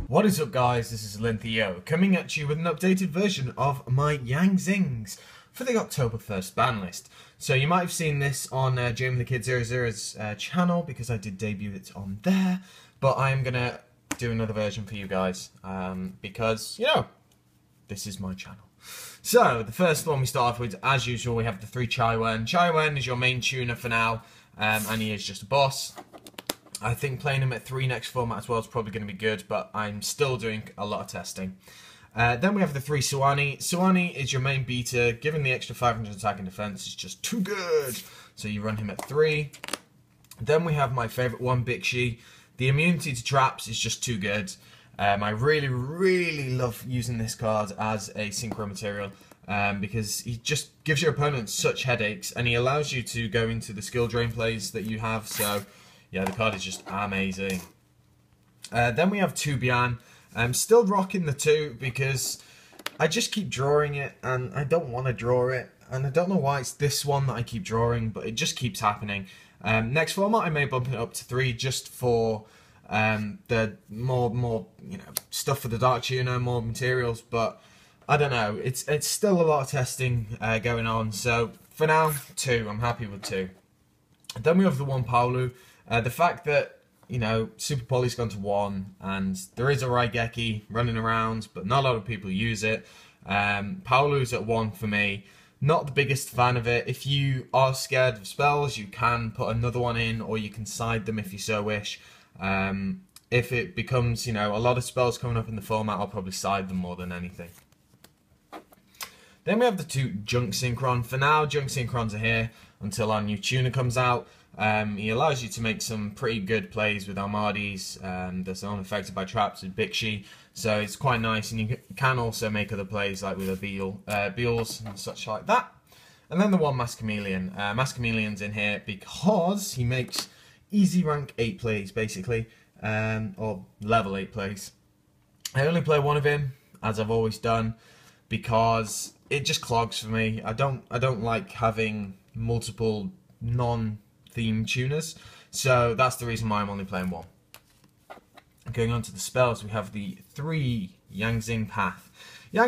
What is up, guys? This is Linthio coming at you with an updated version of my Zings for the October 1st ban list. So you might have seen this on Jamie the Kid 00's channel because I did debut it on there, but I'm gonna do another version for you guys because, you know, this is my channel. So the first one we start off with, as usual, we have the 3 Chaiwen. Chaiwen is your main tuner for now, and he is just a boss. I think playing him at 3 next format as well is probably going to be good, but I'm still doing a lot of testing. Then we have the 3 Suwani. Suwani is your main beater. Given the extra 500 attack and defense, it's just too good. So you run him at 3. Then we have my favourite one, Bixi. The immunity to traps is just too good. I really love using this card as a synchro material because he just gives your opponent such headaches, and he allows you to go into the skill drain plays that you have. So yeah, the card is just amazing. Then we have 2 Bian. I'm still rocking the 2 because I just keep drawing it and I don't want to draw it. And I don't know why it's this one that I keep drawing, but it just keeps happening. Next format I may bump it up to 3 just for the more you know, stuff for the Dark Tuner, more materials. But I don't know, it's still a lot of testing going on. So for now, 2. I'm happy with 2. Then we have the 1 Paolu. The fact that, you know, Super Poly's gone to 1 and there is a Raigeki running around, but not a lot of people use it. Paolu's at 1 for me. Not the biggest fan of it. If you are scared of spells, you can put another one in, or you can side them if you so wish. If it becomes, you know, a lot of spells coming up in the format, I'll probably side them more than anything. Then we have the 2 Junk Synchron. For now, Junk Synchrons are here until our new tuner comes out. He allows you to make some pretty good plays with Armadis that's unaffected by traps with Bixi, so it's quite nice, and you can also make other plays like with a Beals and such like that. And then the 1 Mask Chameleon. Mask Chameleon's in here because he makes easy rank 8 plays basically, or level 8 plays. I only play 1 of him, as I've always done, because it just clogs for me. I don't like having multiple non-theme tuners, so that's the reason why I'm only playing 1. Going on to the spells, we have the 3 Zing Path.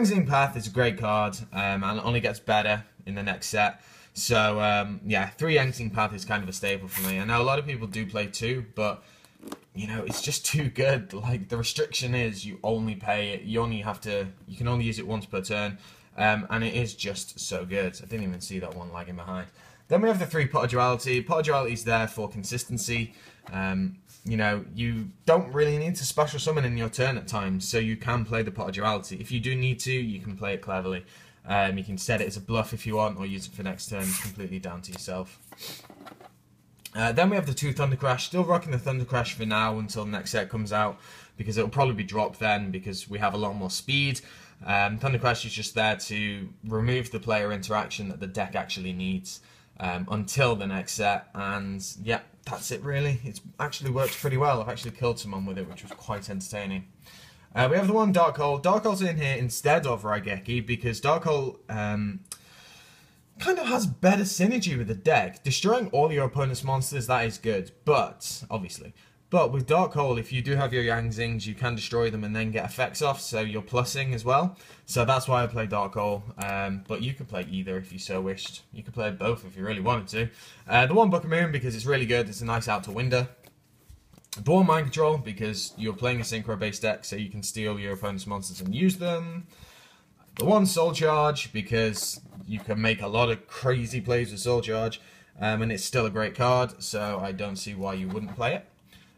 Zing Path is a great card, and it only gets better in the next set. So yeah, 3 Zing Path is kind of a staple for me. I know a lot of people do play 2, but you know, it's just too good. Like, the restriction is you only pay it, you can only use it once per turn, and it is just so good. I didn't even see that one lagging behind. Then we have the 3 Pot of Duality. Pot of Duality is there for consistency. You know, you don't really need to special summon in your turn at times, so you can play the Pot of Duality. If you do need to, you can play it cleverly. You can set it as a bluff if you want, or use it for next turn. It's completely down to yourself. Then we have the 2 Thunder Crash. Still rocking the Thunder Crash for now until the next set comes out, because it'll probably be dropped then because we have a lot more speed. Thunder Crash is just there to remove the player interaction that the deck actually needs until the next set, and yeah, that's it really. It's actually worked pretty well. I've actually killed someone with it, which was quite entertaining. We have the 1 Dark Hole. Dark Hole's in here instead of Raigeki because Dark Hole kind of has better synergy with the deck. Destroying all your opponent's monsters, that is good, but obviously. But with Dark Hole, if you do have your Zings, you can destroy them and then get effects off, so you're plussing as well. So that's why I play Dark Hole, but you could play either if you so wished. You could play both if you really wanted to. The 1 Book of Moon, because it's really good, it's a nice out to window. The 1 Mind Control, because you're playing a synchro-based deck, so you can steal your opponent's monsters and use them. The 1 Soul Charge, because you can make a lot of crazy plays with Soul Charge, and it's still a great card, so I don't see why you wouldn't play it.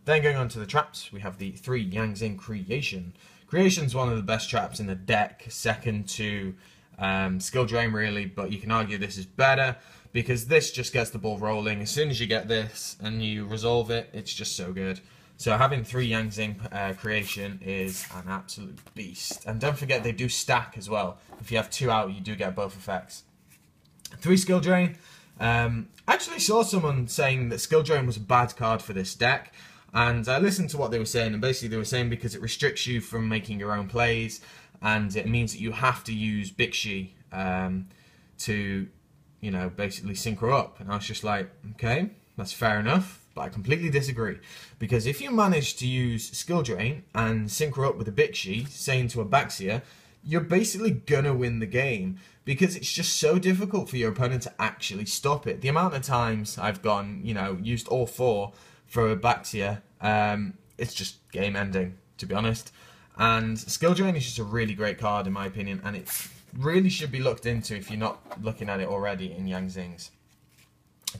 Then going on to the traps, we have the 3 Zing Creation. Creation's one of the best traps in the deck, second to Skill Drain really, but you can argue this is better because this just gets the ball rolling. As soon as you get this and you resolve it, it's just so good. So having 3 Zing Creation is an absolute beast. And don't forget, they do stack as well. If you have 2 out, you do get both effects. 3 Skill Drain. I actually saw someone saying that Skill Drain was a bad card for this deck. And I listened to what they were saying, and basically they were saying because it restricts you from making your own plays, and it means that you have to use Bixi to, you know, basically synchro up. And I was just like, okay, that's fair enough. but I completely disagree. Because if you manage to use Skill Drain and sync her up with a Bixi, say into a Baxia, you're basically gonna win the game. Because it's just so difficult for your opponent to actually stop it. The amount of times I've gone, you know, used all 4 for a Baxia, it's just game ending, to be honest. And Skill Drain is just a really great card in my opinion, and it really should be looked into if you're not looking at it already in Yang Zing's.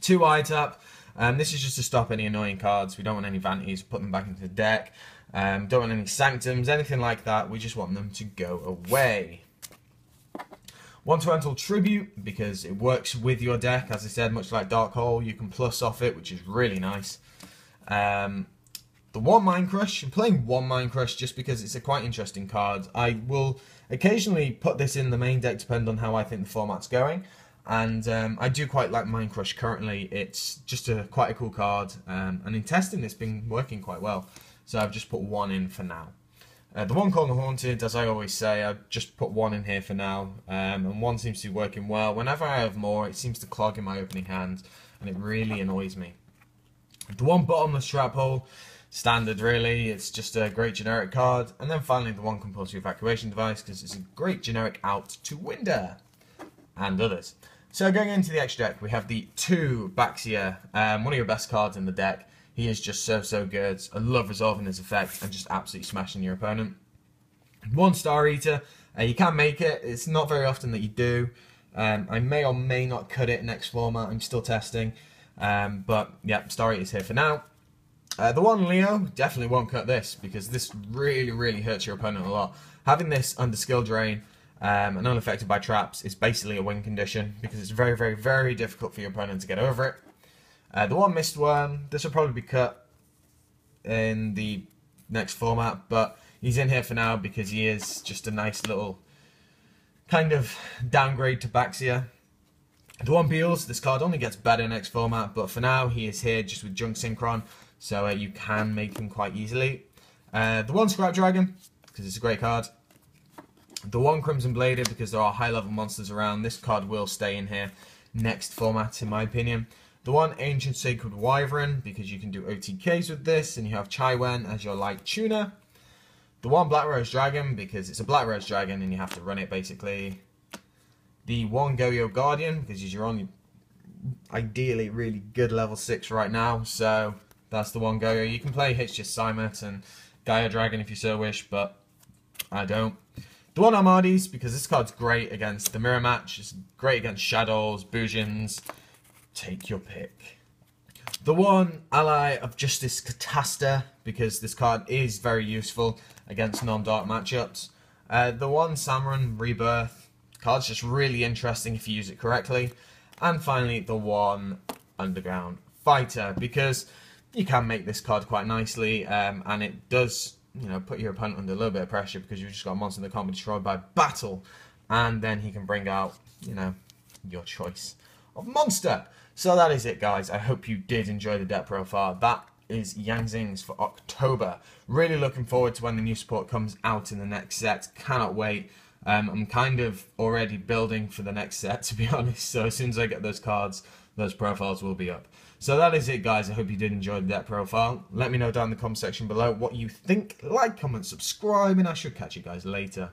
2 eye tap. This is just to stop any annoying cards. We don't want any vanities, put them back into the deck. Don't want any sanctums, anything like that. We just want them to go away. 1 Torrential Tribute, because it works with your deck. As I said, much like Dark Hole, you can plus off it, which is really nice. The 1 Mind Crush. I'm playing 1 Mind Crush just because it's a quite interesting card. I will occasionally put this in the main deck, depending on how I think the format's going. And I do quite like Mind Crush currently. It's just quite a cool card. And in testing, it's been working quite well. So I've just put 1 in for now. The 1 Corner Haunted, as I always say, I've just put 1 in here for now. And 1 seems to be working well. Whenever I have more, it seems to clog in my opening hand. And it really annoys me. The 1 Bottomless Trap Hole. Standard, really. It's just a great generic card. And then finally the 1 Compulsory Evacuation Device, because it's a great generic out to Winder and others. So going into the extra deck, we have the 2 Baxia, one of your best cards in the deck. He is just so good. I love resolving his effect and just absolutely smashing your opponent. 1 Star Eater, you can make it. It's not very often that you do. I may or may not cut it next format. I'm still testing. But yeah, Star Eater's here for now. The 1 Leo, definitely won't cut this, because this really hurts your opponent a lot. Having this under Skill Drain and unaffected by traps is basically a win condition, because it's very difficult for your opponent to get over it. The 1 Mistworm, this will probably be cut in the next format, but he's in here for now because he is just a nice little kind of downgrade to Baxia. The 1 Beals, this card only gets better next format, but for now he is here just with Junk Synchron, so you can make him quite easily. The 1 Scrap Dragon, because it's a great card. The 1 Crimson Bladed, because there are high level monsters around. This card will stay in here next format, in my opinion. The 1 Ancient Sacred Wyvern, because you can do OTKs with this, and you have Chaiwen as your light tuner. The 1 Black Rose Dragon, because it's a Black Rose Dragon and you have to run it basically. The 1 Goyo Guardian, because you're only ideally really good level 6 right now, so that's the 1 Goyo. You can play Hitch's Simet and Gaia Dragon if you so wish, but I don't. The 1 Armades, because this card's great against the Mirror Match, it's great against Shadows, Bujins, take your pick. The 1 Ally of Justice Catasta, because this card is very useful against non-dark matchups. The 1 Samurun Rebirth, card's just really interesting if you use it correctly. And finally the 1 Underground Fighter, because you can make this card quite nicely, and it does, you know, put your opponent under a little bit of pressure because you've just got a monster that can't be destroyed by battle, and then he can bring out, you know, your choice of monster. So that is it, guys. I hope you did enjoy the deck profile. That is Yang Zing's for October. Really looking forward to when the new support comes out in the next set. Cannot wait. I'm kind of already building for the next set, to be honest. So as soon as I get those cards, those profiles will be up. So that is it, guys. I hope you did enjoy the deck profile. Let me know down in the comment section below what you think. Like, comment, subscribe, and I shall catch you guys later.